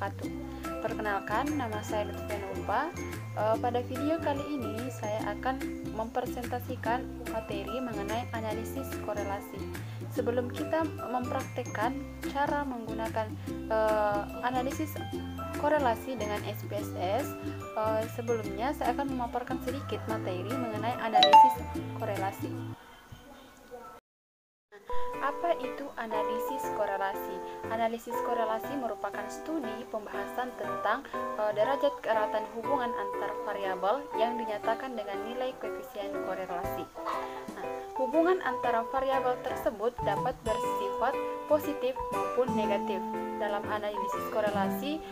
wabarakatuh. Perkenalkan, nama saya Lutfi Nupa. Pada video kali ini saya akan mempresentasikan materi mengenai analisis korelasi. Sebelum kita mempraktekkan cara menggunakan analisis korelasi dengan SPSS, sebelumnya saya akan memaparkan sedikit materi mengenai analisis korelasi. Apa itu analisis korelasi? Analisis korelasi merupakan studi pembahasan tentang derajat keeratan hubungan antar variabel yang dinyatakan dengan nilai koefisien korelasi. Nah, hubungan antara variabel tersebut dapat bersifat positif maupun negatif. Dalam analisis korelasi,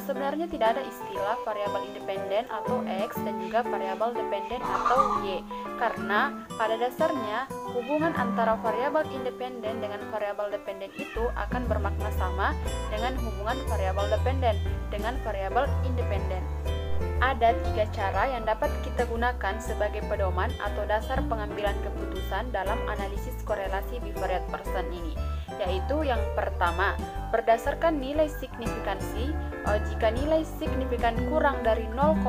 sebenarnya tidak ada istilah variabel independen atau X dan juga variabel dependen atau Y, karena pada dasarnya hubungan antara variabel independen dengan variabel dependen itu akan bermakna sama dengan hubungan variabel dependen dengan variabel independen. Ada 3 cara yang dapat kita gunakan sebagai pedoman atau dasar pengambilan keputusan dalam analisis korelasi bivariate person ini, yaitu yang pertama, berdasarkan nilai signifikansi. Jika nilai signifikan kurang dari 0,05,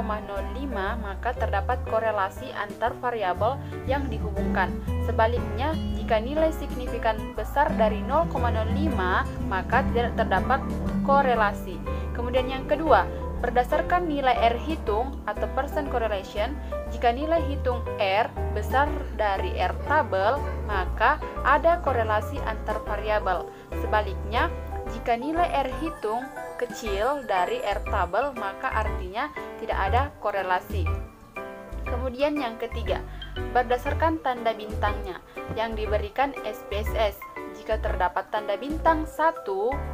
maka terdapat korelasi antar variabel yang dihubungkan. Sebaliknya, jika nilai signifikan besar dari 0,05, maka tidak terdapat korelasi. Kemudian yang kedua, berdasarkan nilai R hitung atau percent correlation, jika nilai hitung R besar dari R tabel, maka ada korelasi antar variabel. Sebaliknya, jika nilai R hitung kecil dari R tabel, maka artinya tidak ada korelasi. Kemudian yang ketiga, berdasarkan tanda bintangnya yang diberikan SPSS. Jika terdapat tanda bintang 1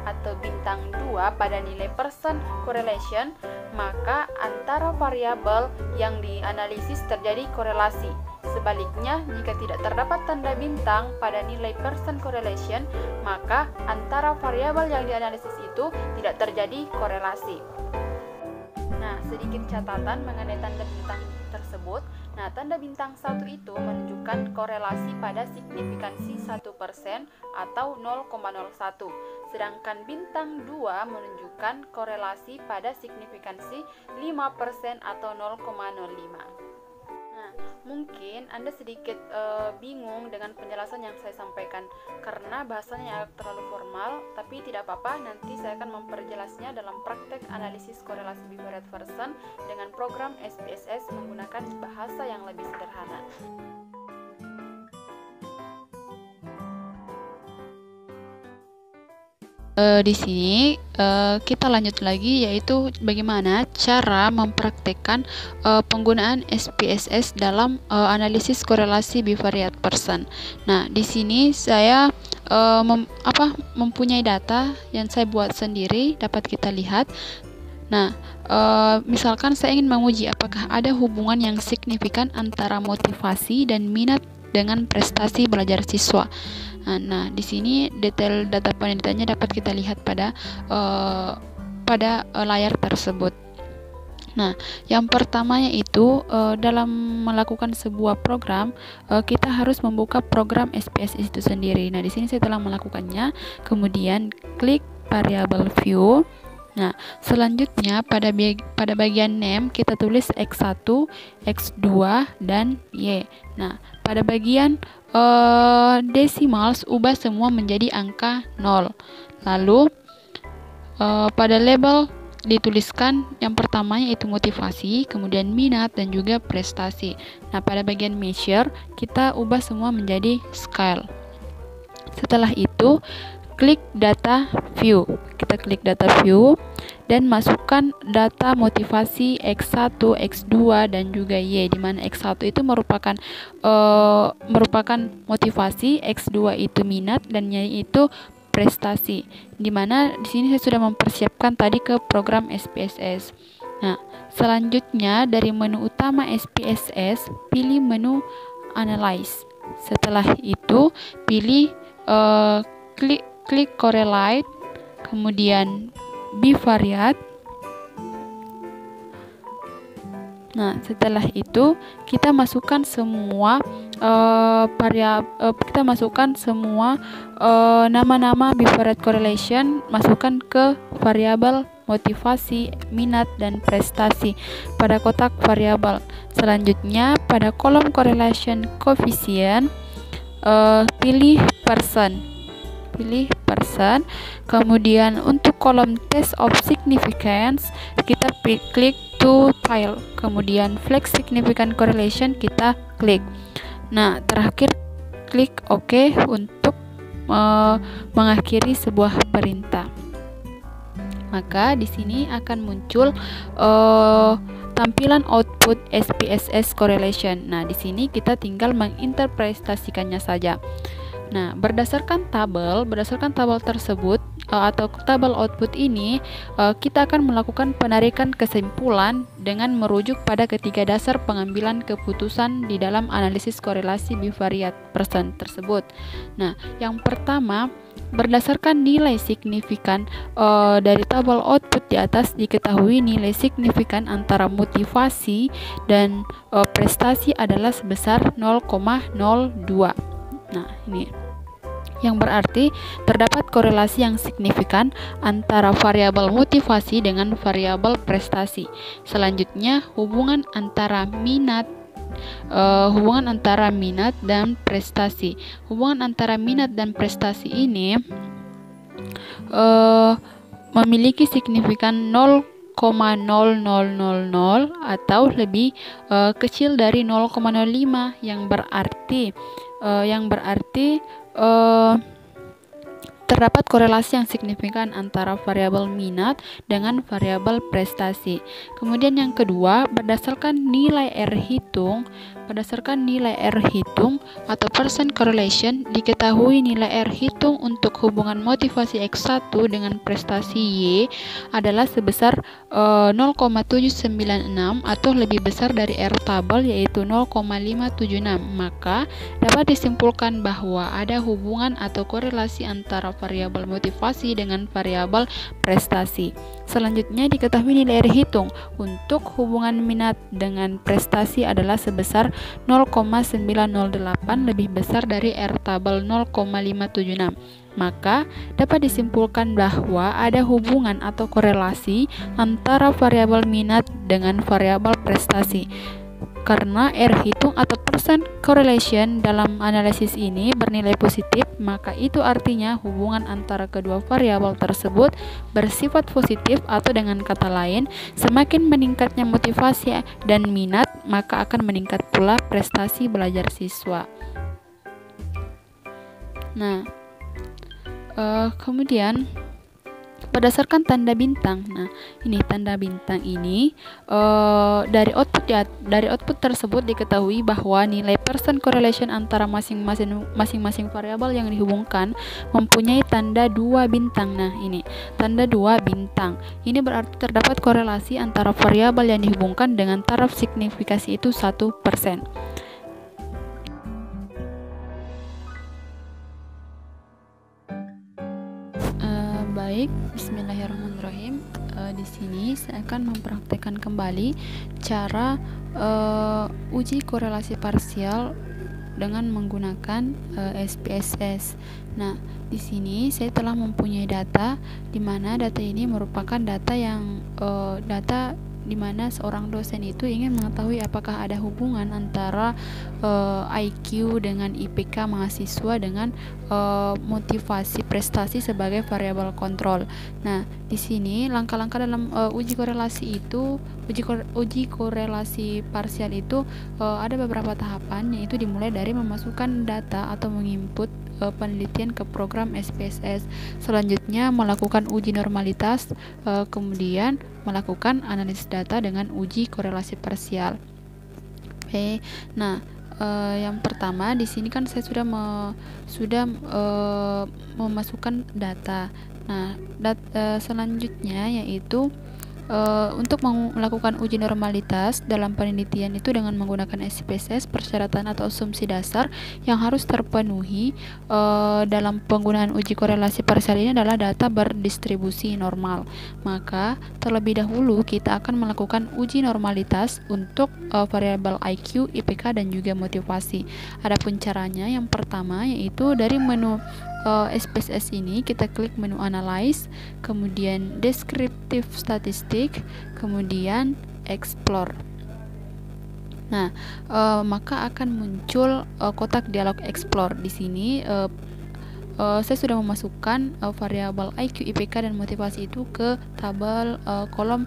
atau bintang 2 pada nilai percent correlation, maka antara variabel yang dianalisis terjadi korelasi. Sebaliknya, jika tidak terdapat tanda bintang pada nilai percent correlation, maka antara variabel yang dianalisis itu tidak terjadi korelasi. Nah, sedikit catatan mengenai tanda bintang tersebut. Nah, tanda bintang 1 itu menunjukkan korelasi pada signifikansi 1% atau 0,01. Sedangkan bintang 2 menunjukkan korelasi pada signifikansi 5% atau 0,05. Nah, mungkin Anda sedikit bingung dengan penjelasan yang saya sampaikan karena bahasanya terlalu formal, tapi tidak apa-apa, nanti saya akan memperjelasnya dalam praktek analisis korelasi bivariate person dengan program SPSS menggunakan bahasa yang lebih sederhana. Di sini kita lanjut lagi, yaitu bagaimana cara mempraktekkan penggunaan SPSS dalam analisis korelasi bivariate person. Nah, di sini saya mempunyai data yang saya buat sendiri, dapat kita lihat. Nah, misalkan saya ingin menguji apakah ada hubungan yang signifikan antara motivasi dan minat dengan prestasi belajar siswa. Nah, di sini detail data penelitiannya dapat kita lihat pada layar tersebut. Nah, yang pertamanya itu dalam melakukan sebuah program, kita harus membuka program SPSS itu sendiri. Nah, di sini saya telah melakukannya. Kemudian klik variable view. Nah, selanjutnya pada bagian name kita tulis X1, X2, dan Y. Nah, pada bagian decimals ubah semua menjadi angka 0. Lalu pada label dituliskan yang pertamanya itu motivasi, kemudian minat, dan juga prestasi. Nah, pada bagian measure kita ubah semua menjadi scale. Setelah itu klik data view. Kita klik data view dan masukkan data motivasi X1, X2, dan juga Y, di mana X1 itu merupakan motivasi, X2 itu minat, dan Y itu prestasi. Di mana di sini saya sudah mempersiapkan tadi ke program SPSS. Nah, selanjutnya dari menu utama SPSS pilih menu Analyze. Setelah itu pilih klik correlate, kemudian bivariate. Nah, setelah itu kita masukkan semua nama-nama bivariate correlation, masukkan ke variabel motivasi, minat, dan prestasi pada kotak variabel. Selanjutnya, pada kolom correlation coefficient, pilih person. Kemudian untuk kolom test of significance, kita klik to tile. Kemudian flex significant correlation kita klik. Nah, terakhir klik OK untuk mengakhiri sebuah perintah. Maka di sini akan muncul tampilan output SPSS correlation. Nah, di sini kita tinggal menginterpretasikannya saja. Nah, berdasarkan tabel tersebut atau tabel output ini, kita akan melakukan penarikan kesimpulan dengan merujuk pada ketiga dasar pengambilan keputusan di dalam analisis korelasi bivariat person tersebut. Nah, yang pertama, berdasarkan nilai signifikan dari tabel output di atas, diketahui nilai signifikan antara motivasi dan prestasi adalah sebesar 0,02. Nah, ini yang berarti terdapat korelasi yang signifikan antara variabel motivasi dengan variabel prestasi. Selanjutnya, hubungan antara minat dan prestasi. Hubungan antara minat dan prestasi ini memiliki signifikan 0,0000 atau lebih kecil dari 0,05, yang berarti terdapat korelasi yang signifikan antara variabel minat dengan variabel prestasi. Kemudian yang kedua, berdasarkan nilai R hitung atau percent correlation, diketahui nilai R hitung untuk hubungan motivasi X1 dengan prestasi Y adalah sebesar 0,796 atau lebih besar dari R tabel, yaitu 0,576. Maka dapat disimpulkan bahwa ada hubungan atau korelasi antara variabel motivasi dengan variabel prestasi. Selanjutnya, diketahui nilai R hitung untuk hubungan minat dengan prestasi adalah sebesar 0,908, lebih besar dari R tabel 0,576. Maka dapat disimpulkan bahwa ada hubungan atau korelasi antara variabel minat dengan variabel prestasi. Karena R hitung atau percent correlation dalam analisis ini bernilai positif, maka itu artinya hubungan antara kedua variabel tersebut bersifat positif, atau dengan kata lain, semakin meningkatnya motivasi dan minat, maka akan meningkat pula prestasi belajar siswa. Nah, kemudian berdasarkan tanda bintang. Nah, ini tanda bintang ini dari output tersebut diketahui bahwa nilai percent correlation antara masing-masing variabel yang dihubungkan mempunyai tanda 2 bintang. Nah, ini tanda 2 bintang. Ini berarti terdapat korelasi antara variabel yang dihubungkan dengan taraf signifikasi itu 1%. Baik, bismillahirrahmanirrahim. Di sini saya akan mempraktekkan kembali cara uji korelasi parsial dengan menggunakan SPSS. Nah, di sini saya telah mempunyai data, di mana data ini merupakan data di mana seorang dosen itu ingin mengetahui apakah ada hubungan antara IQ dengan IPK mahasiswa dengan motivasi prestasi sebagai variabel kontrol. Nah, di sini langkah-langkah dalam uji korelasi parsial itu ada beberapa tahapan, yaitu dimulai dari memasukkan data atau menginput penelitian ke program SPSS. Selanjutnya melakukan uji normalitas, kemudian melakukan analisis data dengan uji korelasi parsial. Oke. Nah, yang pertama di sini kan saya sudah memasukkan data. Nah, selanjutnya yaitu untuk melakukan uji normalitas dalam penelitian itu dengan menggunakan SPSS, persyaratan atau asumsi dasar yang harus terpenuhi dalam penggunaan uji korelasi parsial ini adalah data berdistribusi normal. Maka terlebih dahulu kita akan melakukan uji normalitas untuk variabel IQ, IPK, dan juga motivasi. Adapun caranya, yang pertama yaitu dari menu SPSS ini kita klik menu Analyze, kemudian Descriptive Statistic, kemudian Explore. Nah, maka akan muncul kotak dialog Explore. Di sini saya sudah memasukkan variabel IQ, IPK, dan motivasi itu ke tabel kolom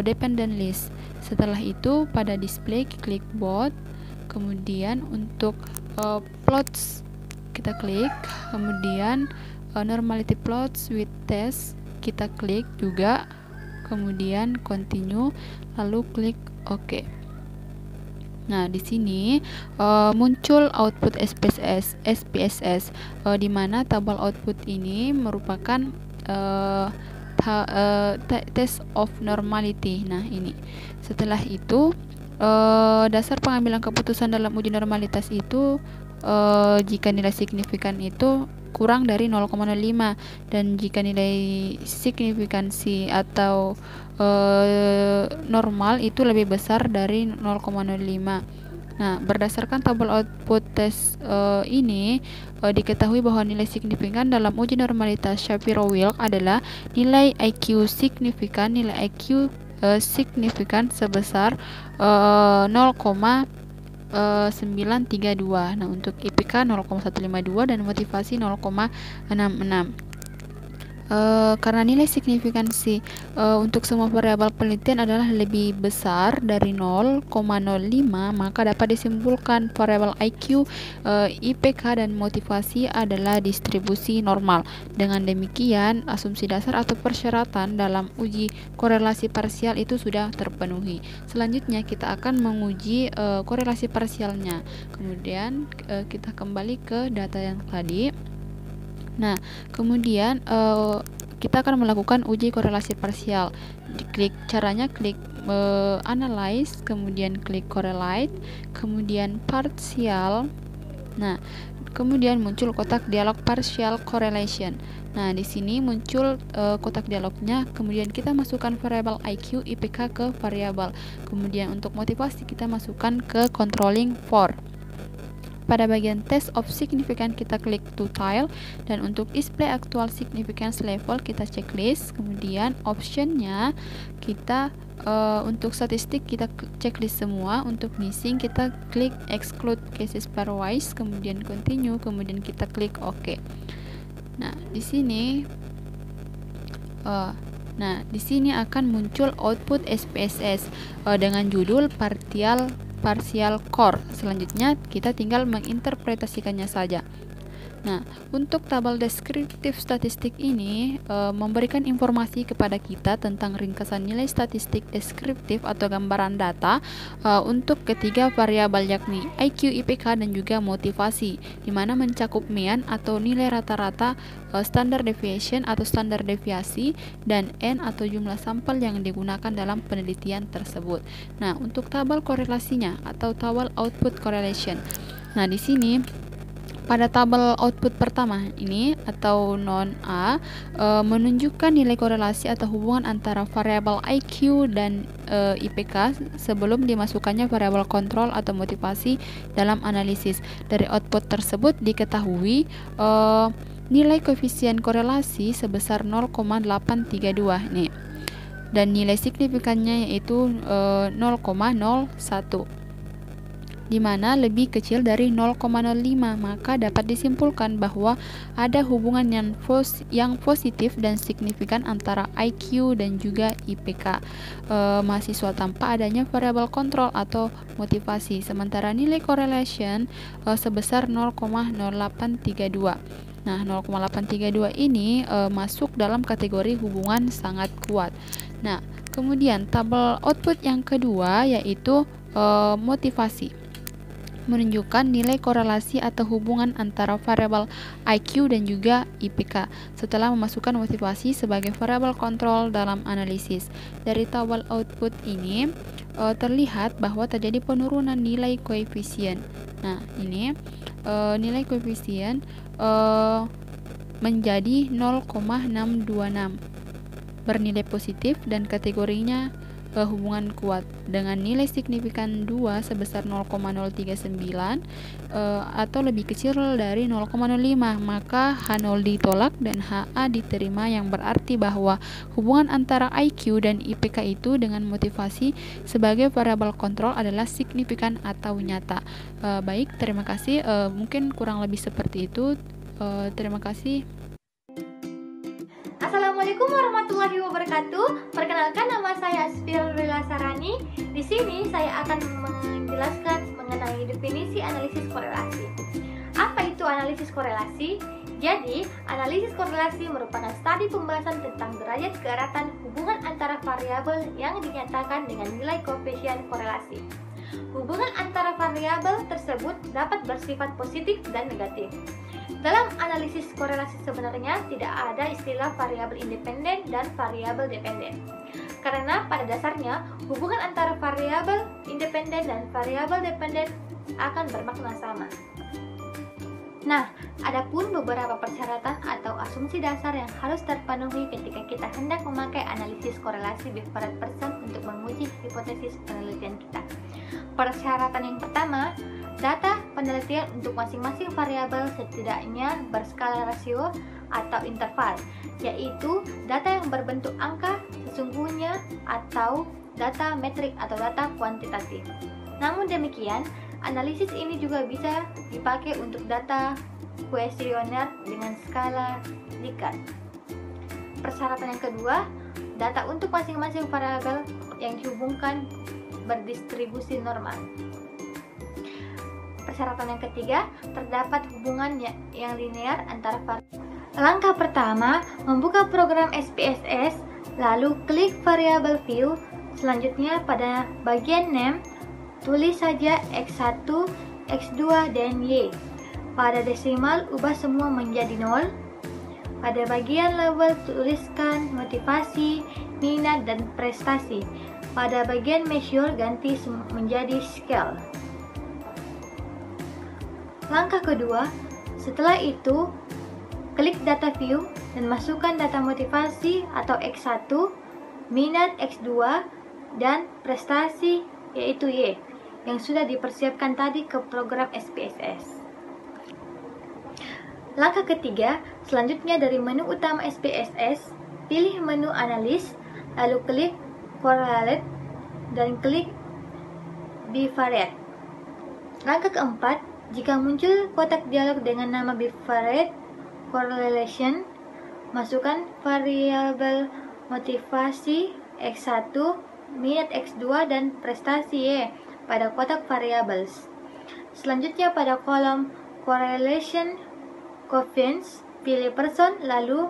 dependent list. Setelah itu pada display klik both, kemudian untuk plots kita klik, kemudian normality plots with test kita klik juga, kemudian continue, lalu klik OK. Nah, di sini muncul output SPSS, di mana tabel output ini merupakan test of normality. Nah, ini. Setelah itu, dasar pengambilan keputusan dalam uji normalitas itu jika nilai signifikan itu kurang dari 0,05, dan jika nilai signifikansi atau normal itu lebih besar dari 0,05. Nah, berdasarkan tabel output tes ini diketahui bahwa nilai signifikan dalam uji normalitas Shapiro-Wilk adalah nilai IQ signifikan sebesar 0,932. Nah, untuk IPK 0,152 dan motivasi 0,66. Karena nilai signifikansi untuk semua variabel penelitian adalah lebih besar dari 0,05, maka dapat disimpulkan variabel IQ, IPK, dan motivasi adalah distribusi normal. Dengan demikian, asumsi dasar atau persyaratan dalam uji korelasi parsial itu sudah terpenuhi. Selanjutnya kita akan menguji korelasi parsialnya. Kemudian kita kembali ke data yang tadi. Nah, kemudian kita akan melakukan uji korelasi parsial. Caranya klik Analyze, kemudian klik Correlate, kemudian Partial. Nah, kemudian muncul kotak dialog Partial Correlation. Nah, di sini muncul kotak dialognya. Kemudian kita masukkan variabel IQ, IPK ke variabel. Kemudian untuk motivasi kita masukkan ke controlling for. Pada bagian test of significance kita klik to tile, dan untuk display actual significance level kita checklist. Kemudian optionnya kita untuk statistik kita checklist semua. Untuk missing kita klik exclude cases pairwise, kemudian continue, kemudian kita klik OK. Nah, di sini akan muncul output SPSS dengan judul partial core. Selanjutnya kita tinggal menginterpretasikannya saja. Nah, untuk tabel deskriptif statistik ini memberikan informasi kepada kita tentang ringkasan nilai statistik deskriptif atau gambaran data untuk ketiga variabel, yakni IQ, IPK, dan juga motivasi, di mana mencakup mean atau nilai rata-rata, standard deviation atau standar deviasi, dan N atau jumlah sampel yang digunakan dalam penelitian tersebut. Nah, untuk tabel korelasinya atau tabel output correlation. Nah, di sini pada tabel output pertama ini atau non A menunjukkan nilai korelasi atau hubungan antara variabel IQ dan IPK sebelum dimasukkannya variabel kontrol atau motivasi dalam analisis. Dari output tersebut diketahui nilai koefisien korelasi sebesar 0,832 nih, dan nilai signifikannya yaitu 0,01, di mana lebih kecil dari 0,05, maka dapat disimpulkan bahwa ada hubungan yang positif dan signifikan antara IQ dan juga IPK mahasiswa tanpa adanya variabel kontrol atau motivasi. Sementara nilai correlation sebesar 0,0832. Nah, 0,832 ini masuk dalam kategori hubungan sangat kuat. Nah, kemudian tabel output yang kedua yaitu motivasi, menunjukkan nilai korelasi atau hubungan antara variabel IQ dan juga IPK setelah memasukkan motivasi sebagai variabel kontrol dalam analisis. Dari tabel output ini terlihat bahwa terjadi penurunan nilai koefisien. Nah, ini nilai koefisien menjadi 0,626 bernilai positif dan kategorinya hubungan kuat dengan nilai signifikan 2 sebesar 0,039 atau lebih kecil dari 0,05, maka H0 ditolak dan HA diterima, yang berarti bahwa hubungan antara IQ dan IPK itu dengan motivasi sebagai variabel kontrol adalah signifikan atau nyata. Baik, terima kasih. Mungkin kurang lebih seperti itu. Terima kasih. Assalamualaikum warahmatullahi wabarakatuh. Perkenalkan, nama saya Asfirullah Sarani. Di sini saya akan menjelaskan mengenai definisi analisis korelasi. Apa itu analisis korelasi? Jadi, analisis korelasi merupakan studi pembahasan tentang derajat keeratan hubungan antara variabel yang dinyatakan dengan nilai koefisien korelasi. Hubungan antara variabel tersebut dapat bersifat positif dan negatif. Dalam analisis korelasi sebenarnya tidak ada istilah variabel independen dan variabel dependen. Karena pada dasarnya hubungan antara variabel independen dan variabel dependen akan bermakna sama. Nah, adapun beberapa persyaratan atau asumsi dasar yang harus terpenuhi ketika kita hendak memakai analisis korelasi bifariat person untuk menguji hipotesis penelitian kita. Persyaratan yang pertama, data penelitian untuk masing-masing variabel setidaknya berskala rasio atau interval, yaitu data yang berbentuk angka sesungguhnya atau data metrik atau data kuantitatif. Namun demikian, analisis ini juga bisa dipakai untuk data kuesioner dengan skala Likert. Persyaratan yang kedua, data untuk masing-masing variabel yang dihubungkan berdistribusi normal. Persyaratan yang ketiga, terdapat hubungan yang linear antara variabel. Langkah pertama, membuka program SPSS, lalu klik variable view. Selanjutnya pada bagian name, tulis saja X1, X2, dan Y. Pada desimal, ubah semua menjadi 0. Pada bagian label, tuliskan motivasi, minat, dan prestasi. Pada bagian measure, ganti menjadi scale. Langkah kedua, setelah itu, klik data view dan masukkan data motivasi atau X1, minat X2, dan prestasi yaitu Y yang sudah dipersiapkan tadi ke program SPSS. Langkah ketiga, selanjutnya dari menu utama SPSS, pilih menu analis, lalu klik correlate dan klik bivariate. Langkah keempat, jika muncul kotak dialog dengan nama bivariate correlation, masukkan variabel motivasi X1, minat X2, dan prestasi Y pada kotak variables. Selanjutnya pada kolom correlation coefficients, pilih person, lalu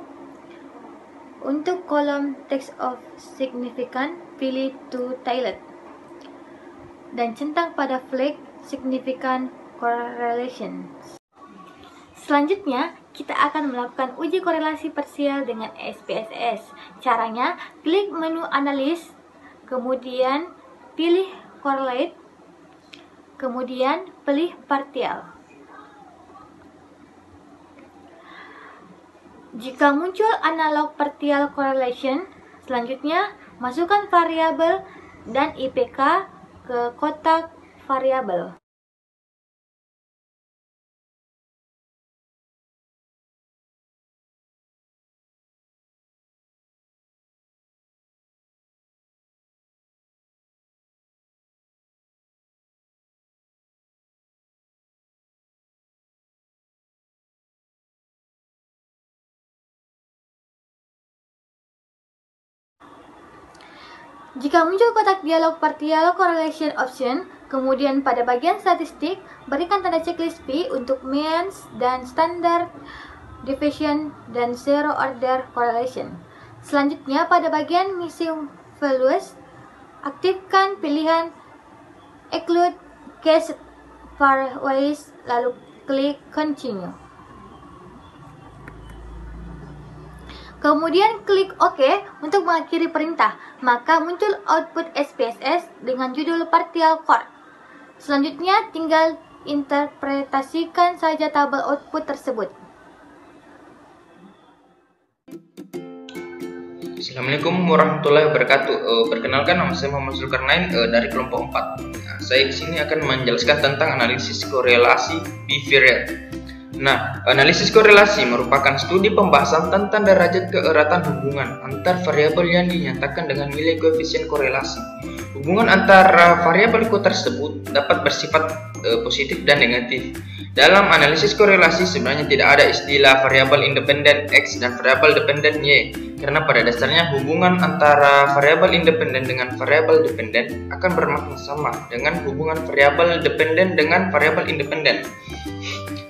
untuk kolom text of significant, pilih to tailed, dan centang pada flag significant correlation. Selanjutnya, kita akan melakukan uji korelasi parsial dengan SPSS. Caranya, klik menu analis, kemudian pilih correlate, kemudian pilih partial. Jika muncul analog partial correlation, selanjutnya masukkan variabel dan IPK ke kotak variabel. Jika muncul kotak dialog partial correlation option, kemudian pada bagian statistik, berikan tanda checklist P untuk means dan standard deviation dan zero order correlation. Selanjutnya pada bagian missing values, aktifkan pilihan exclude case pairwise, lalu klik continue. Kemudian klik OK untuk mengakhiri perintah, maka muncul output SPSS dengan judul partial chord. Selanjutnya tinggal interpretasikan saja tabel output tersebut. Assalamualaikum warahmatullahi wabarakatuh. Perkenalkan, nama saya Muhammad Zulkarnain dari kelompok 4. Nah, saya di sini akan menjelaskan tentang analisis korelasi bivariat. Nah, analisis korelasi merupakan studi pembahasan tentang derajat keeratan hubungan antar variabel yang dinyatakan dengan nilai koefisien korelasi. Hubungan antara variabel tersebut dapat bersifat positif dan negatif. Dalam analisis korelasi sebenarnya tidak ada istilah variabel independen X dan variabel dependen Y, karena pada dasarnya hubungan antara variabel independen dengan variabel dependen akan bermakna sama dengan hubungan variabel dependen dengan variabel independen.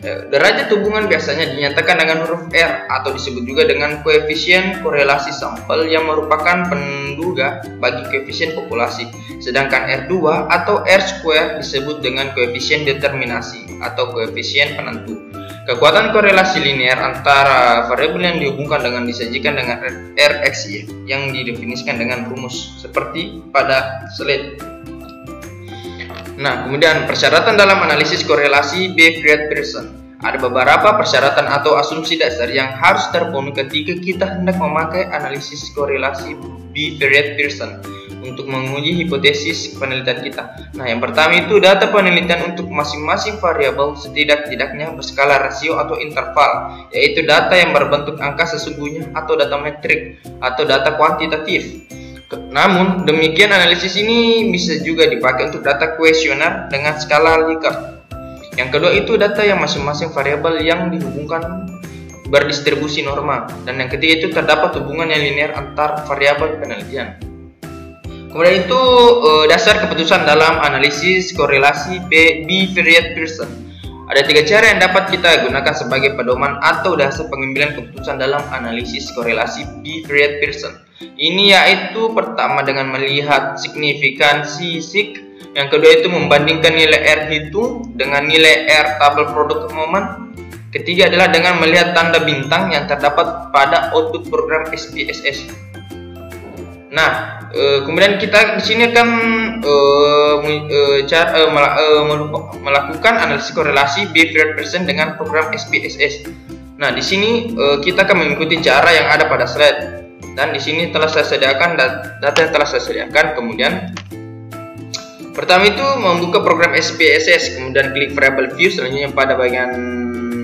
Derajat hubungan biasanya dinyatakan dengan huruf R atau disebut juga dengan koefisien korelasi sampel yang merupakan penduga bagi koefisien populasi. Sedangkan R2 atau R square disebut dengan koefisien determinasi atau koefisien penentu. Kekuatan korelasi linear antara variabel yang dihubungkan dengan disajikan dengan RXY yang didefinisikan dengan rumus seperti pada slide. Nah, kemudian persyaratan dalam analisis korelasi Bivariat-Pearson. Ada beberapa persyaratan atau asumsi dasar yang harus terpenuhi ketika kita hendak memakai analisis korelasi Bivariat-Pearson untuk menguji hipotesis penelitian kita. Nah, yang pertama itu data penelitian untuk masing-masing variabel setidak-tidaknya berskala rasio atau interval, yaitu data yang berbentuk angka sesungguhnya atau data metrik atau data kuantitatif. Namun, demikian analisis ini bisa juga dipakai untuk data kuesioner dengan skala Likert. Yang kedua itu data yang masing-masing variabel yang dihubungkan berdistribusi normal. Dan yang ketiga itu terdapat hubungan yang linear antar variabel penelitian. Kemudian itu dasar keputusan dalam analisis korelasi Bivariat-Pearson. Ada 3 cara yang dapat kita gunakan sebagai pedoman atau dasar pengambilan keputusan dalam analisis korelasi Bivariat-Pearson. Ini yaitu pertama dengan melihat signifikansi sig, yang kedua itu membandingkan nilai R hitung dengan nilai R tabel produk momen. Ketiga adalah dengan melihat tanda bintang yang terdapat pada output program SPSS. Nah, kemudian kita di sini akan melakukan analisis korelasi Bivariat-Pearson dengan program SPSS. Nah, di sini kita akan mengikuti cara yang ada pada slide. Dan di sini telah saya sediakan data yang telah saya sediakan. Kemudian pertama itu membuka program SPSS, kemudian klik variable view. Selanjutnya pada bagian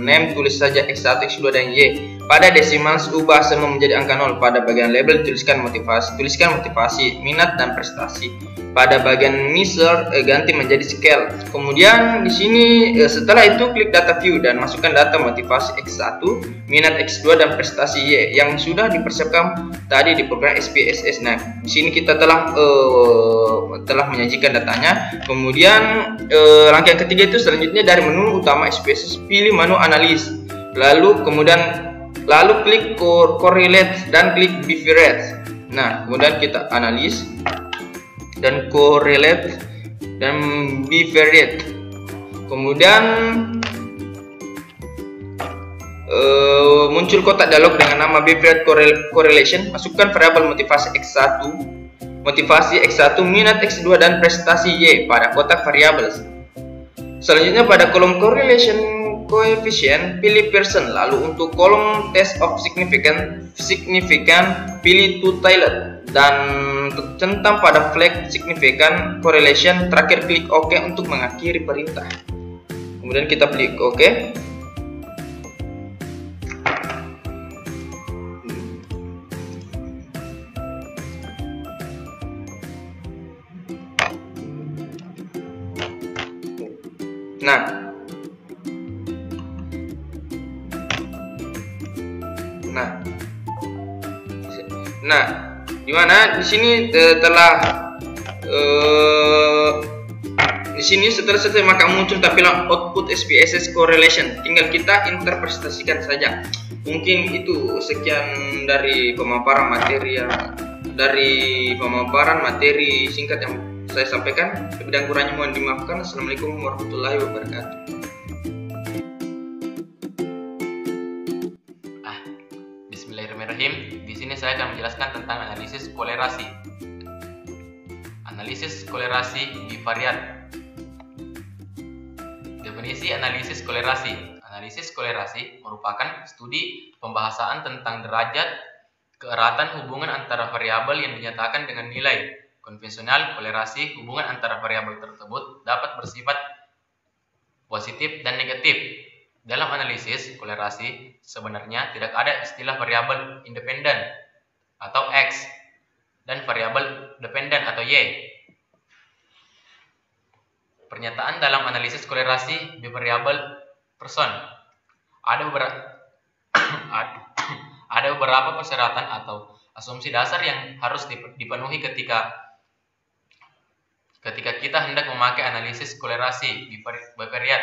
name tulis saja X1, X2 dan Y. Pada desimal ubah semua menjadi angka 0. Pada bagian label tuliskan motivasi, minat dan prestasi. Pada bagian measure ganti menjadi scale. Kemudian di sini setelah itu klik data view dan masukkan data motivasi X1, minat X2 dan prestasi Y yang sudah dipersiapkan tadi di program SPSS. Nah, di sini kita telah menyajikan datanya. Kemudian langkah yang ketiga itu selanjutnya dari menu utama SPSS pilih menu analis. Lalu klik correlate dan klik bivariate. Nah, kemudian kita analis dan correlate dan bivariate. Kemudian muncul kotak dialog dengan nama bivariate correlation. Masukkan variabel motivasi X1, minat X2 dan prestasi Y pada kotak variabel. Selanjutnya pada kolom correlation coefficient pilih Pearson. Lalu untuk kolom test of significant pilih two-tailed dan centang pada flag significant correlation. Terakhir klik OK untuk mengakhiri perintah. Kemudian kita klik OK. Nah, dimana di sini setelah selesai maka muncul tampilan output SPSS correlation. Tinggal kita interpretasikan saja. Mungkin itu sekian dari pemaparan materi singkat yang saya sampaikan. Lebih dan kurangnya mohon dimaafkan. Assalamualaikum warahmatullahi wabarakatuh. Bismillahirrahmanirrahim. Di sini saya akan menjelaskan tentang analisis kolerasi. Analisis kolerasi bivariat. Definisi analisis kolerasi. Analisis kolerasi merupakan studi pembahasan tentang derajat keeratan hubungan antara variabel yang dinyatakan dengan nilai. Konvensional kolerasi hubungan antara variabel tersebut dapat bersifat positif dan negatif. Dalam analisis kolerasi, sebenarnya tidak ada istilah variabel independen atau X dan variabel dependen atau Y. Pernyataan dalam analisis kolerasi bivariabel person. Ada beberapa persyaratan atau asumsi dasar yang harus dipenuhi ketika kita hendak memakai analisis kolerasi bivariat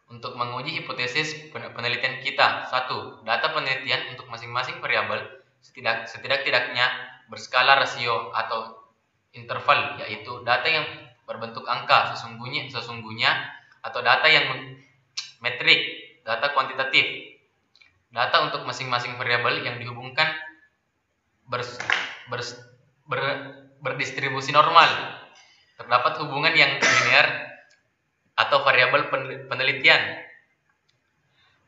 untuk menguji hipotesis penelitian kita. 1. Data penelitian untuk masing-masing variabel setidak-tidaknya berskala rasio atau interval, yaitu data yang berbentuk angka sesungguhnya atau data yang metrik, data kuantitatif. Data untuk masing-masing variabel yang dihubungkan berdistribusi normal. Terdapat hubungan yang linear atau variabel penelitian.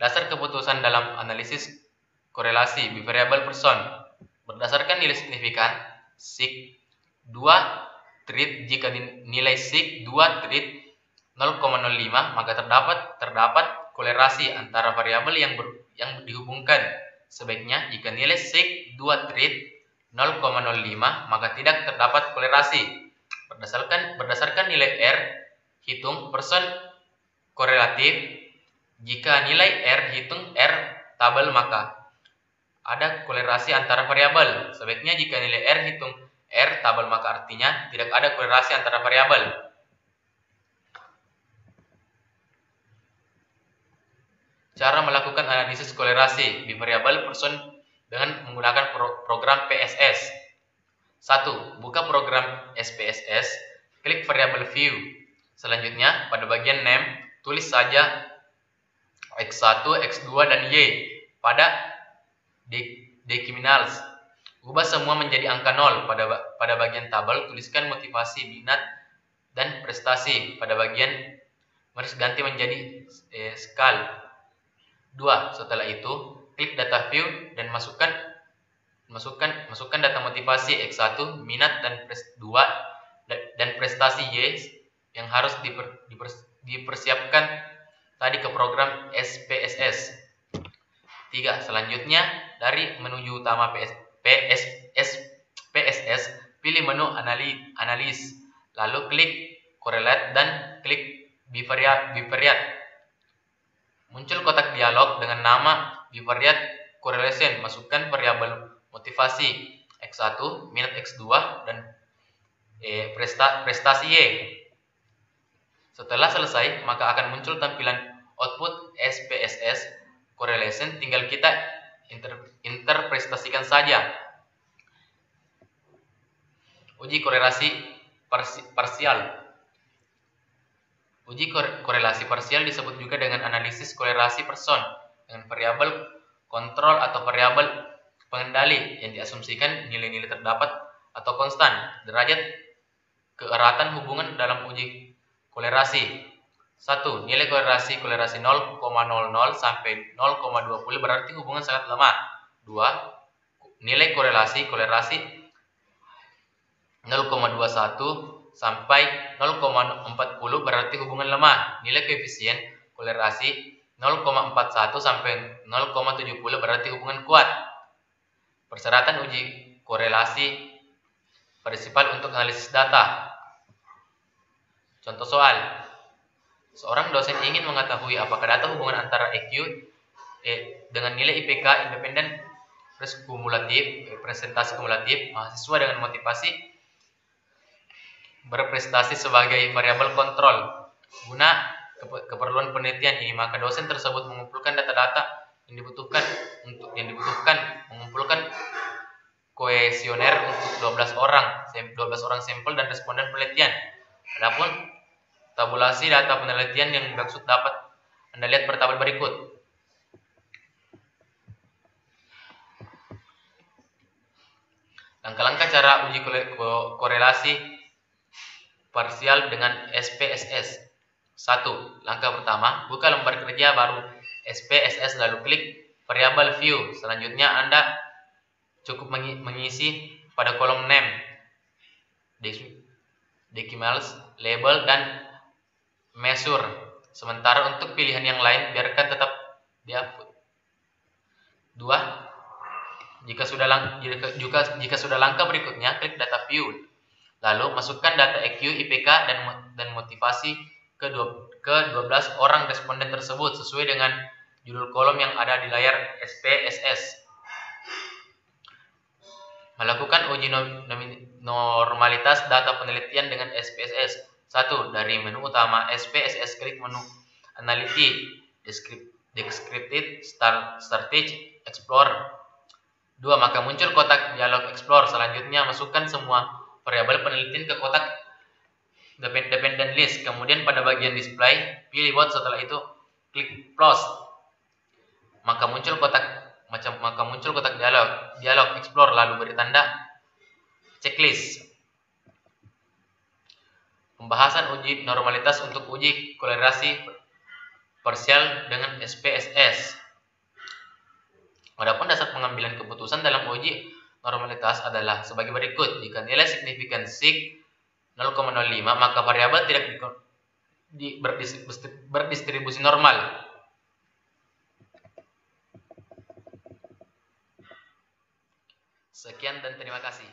Dasar keputusan dalam analisis korelasi bivariabel person berdasarkan nilai signifikan sig 2 trit. Jika nilai sig 2 trit 0,05 maka terdapat kolerasi antara variabel yang dihubungkan. Sebaliknya jika nilai sig 2 trit 0,05 maka tidak terdapat kolerasi. Berdasarkan nilai R hitung person korelatif. Jika nilai R hitung R tabel maka ada kolerasi antara variabel. Sebaliknya jika nilai R hitung R tabel maka artinya tidak ada kolerasi antara variabel. Cara melakukan analisis kolerasi bivariabel person dengan menggunakan program PSS. 1. Buka program SPSS, klik variabel view. Selanjutnya, pada bagian name, tulis saja X1, X2, dan Y pada decimals. Ubah semua menjadi angka 0. Pada bagian tabel, tuliskan motivasi, minat, dan prestasi. Pada bagian garis ganti menjadi skal. 2. Setelah itu, klik data view dan masukkan data motivasi X1, minat, dan prestasi Y yang harus dipersiapkan tadi ke program SPSS. 3. Selanjutnya, dari menuju utama PSS, pilih menu analis, lalu klik correlate dan klik bivariate. Muncul kotak dialog dengan nama bivariate correlation. Masukkan variabel motivasi X1, minat X2, dan prestasi Y. Setelah selesai, maka akan muncul tampilan output SPSS correlation. Tinggal kita interpretasikan saja. Uji korelasi parsial. Uji korelasi parsial disebut juga dengan analisis kolerasi person dengan variabel kontrol atau variabel pengendali yang diasumsikan nilai-nilai terdapat atau konstan. Derajat keeratan hubungan dalam uji kolerasi. 1. Nilai kolerasi 0,00 sampai 0,20 berarti hubungan sangat lemah. 2. Nilai kolerasi 0,21 sampai 0,40 berarti hubungan lemah. Nilai koefisien kolerasi 0,41 sampai 0,70 berarti hubungan kuat. Persyaratan uji korelasi prinsipal untuk analisis data. Contoh soal. Seorang dosen ingin mengetahui apakah data hubungan antara EQ dengan nilai IPK independen presentasi kumulatif mahasiswa dengan motivasi berprestasi sebagai variabel kontrol. Guna keperluan penelitian ini, maka dosen tersebut mengumpulkan data-data yang dibutuhkan mengumpulkan kuesioner untuk 12 orang sampel dan responden penelitian. Adapun tabulasi data penelitian yang dimaksud dapat Anda lihat pada tabel berikut. Langkah-langkah cara uji korelasi parsial dengan SPSS. 1. Langkah pertama, buka lembar kerja baru SPSS lalu klik variabel view. Selanjutnya Anda cukup mengisi pada kolom name, decimals, label, dan measure. Sementara untuk pilihan yang lain biarkan tetap default. 2. Jika sudah langkah berikutnya, klik data view. Lalu masukkan data EQ, IPK, dan motivasi ke 12 orang responden tersebut sesuai dengan judul kolom yang ada di layar SPSS. Melakukan uji normalitas data penelitian dengan SPSS. 1. Dari menu utama SPSS, klik menu Analytics, Descriptive, Strategy, Explore. 2. Maka muncul kotak dialog Explore. Selanjutnya masukkan semua variabel penelitian ke kotak dependent list. Kemudian pada bagian display, pilih both. Setelah itu klik close. Maka muncul kotak dialog Explore, lalu beri tanda checklist. Pembahasan uji normalitas untuk uji kolerasi parsial dengan SPSS. Adapun dasar pengambilan keputusan dalam uji normalitas adalah sebagai berikut. Jika nilai signifikan sig 0,05, maka variabel tidak berdistribusi normal. Sekian dan terima kasih.